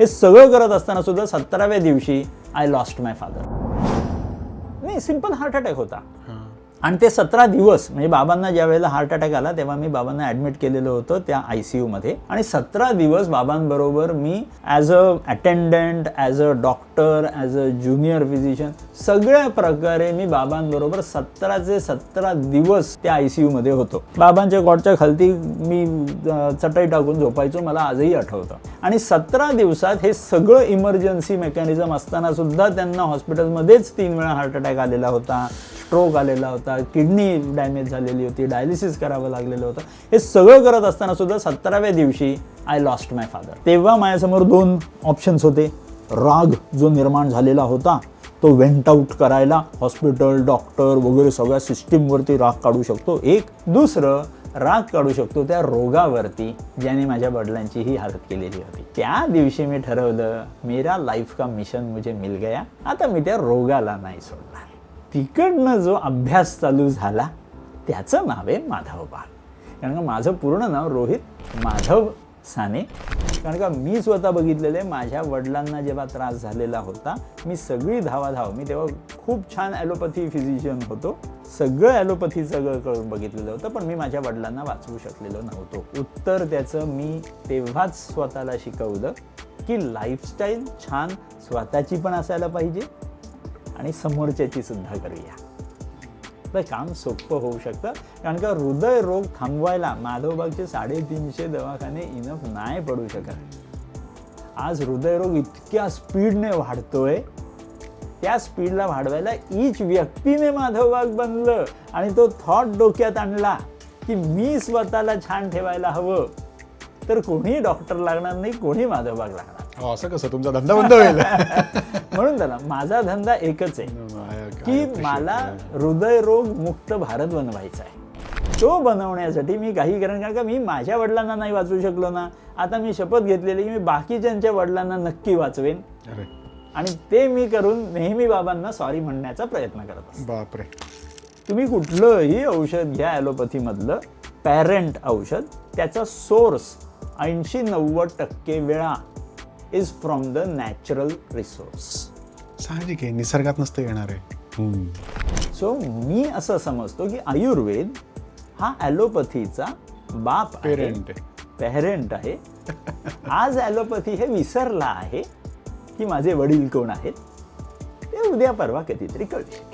हे सगळं करत असताना सुद्धा 17व्या दिवशी आय लॉस्ट माय फादर. नाही, सिंपल हार्ट अटॅक होता. आणि ते 17 दिवस म्हणजे बाबांना ज्या वेळेला हार्ट अटॅक आला तेव्हा मी बाबांना ॲडमिट केलेलं होतं त्या ICU मध्ये. आणि 17 दिवस बाबांबरोबर मी as a attendant, as a doctor, as a junior physician सगळ्या प्रकारे मी बाबांबरोबर 17चे 17 दिवस त्या ICU मध्ये होतो. बाबांच्या कॉटच्या खालती मी चटई टाकून झोपायचो, मला आजही आठवतं. आणि 17 दिवसात हे सगळं इमर्जन्सी मेकॅनिझम असताना सुद्धा त्यांना हॉस्पिटलमध्येच 3 वेळा हार्ट अटॅक आलेला होता, स्ट्रोक आलेला होता, किडनी डॅमेज झालेली होती, डायलिसिस करावं लागलेलं होतं. हे सगळं करत असताना सुद्धा 17व्या दिवशी आय लॉस्ट माय फादर. तेव्हा माझ्यासमोर 2 ऑप्शन्स होते. राग जो निर्माण झालेला होता तो वेंट आउट करायला हॉस्पिटल, डॉक्टर वगैरे सगळ्या सिस्टीमवरती राग काढू शकतो एक. दुसरं राग काढू शकतो त्या रोगावरती ज्याने माझ्या वडिलांची ही हालत केलेली होती. त्या दिवशी मी ठरवलं, मेरा लाईफ का मिशन मुझे मिल गया. आता मी त्या रोगाला नाही सोडणार. तिकडनं जो अभ्यास चालू झाला त्याचं नाव आहे माधव बाग. कारण का माझं पूर्ण नाव रोहित माधव साने. कारण का मी स्वतः बघितलेले माझ्या वडिलांना जेव्हा त्रास झालेला होता, मी सगळी धावाधाव, मी तेव्हा खूप छान ॲलोपॅथी फिजिशियन होतो, सगळं ॲलोपॅथीचं बघितलेलं होतं, पण मी माझ्या वडिलांना वाचवू शकलेलो नव्हतो. उत्तर त्याचं मी तेव्हाच स्वतःला शिकवलं की लाईफस्टाईल छान स्वतःची पण असायला पाहिजे आणि समोरच्याची सुद्धा करूया, तर काम सोपं होऊ शकतं. कारण का हृदयरोग थांबवायला माधवबागचे 350 दवाखाने इनफ नाही पडू शकत. आज हृदयरोग इतक्या स्पीडने वाढतोय, त्या स्पीडला वाढवायला ईच व्यक्तीने माधवबाग बनलं आणि तो थॉट डोक्यात आणला की मी स्वतःला छान ठेवायला हवं, तर कोणी डॉक्टर लागणार नाही, कोणी माधवबाग लागणार. असं कसं तुमचा धंदा बंद होईल? म्हणून त्याला माझा धंदा एकच आहे की मला हृदयरोग मुक्त भारत बनवायचा आहे. तो बनवण्यासाठी मी काही करेन. कारण का मी माझ्या वडिलांना नाही वाचवू शकलो ना, आता मी शपथ घेतलेली की मी बाकीच्यांच्या वडिलांना नक्की वाचवेन. आणि ते मी करून नेहमी बाबांना सॉरी म्हणण्याचा प्रयत्न करत असतो. बापरे. तुम्ही कुठलंही औषध घ्या ॲलोपॅथीमधलं, पॅरेंट औषध, त्याचा सोर्स 80-90% वेळा is from the natural resource. साहजिक आहे, निसर्गात नसतं येणार आहे. सो मी असं समजतो की आयुर्वेद हा ॲलोपॅथीचा बाप आहे, पॅरेंट आहे. आज ॲलोपॅथी हे विसरला आहे की माझे वडील कोण आहेत, ते उद्या परवा कधीतरी कळू शकते.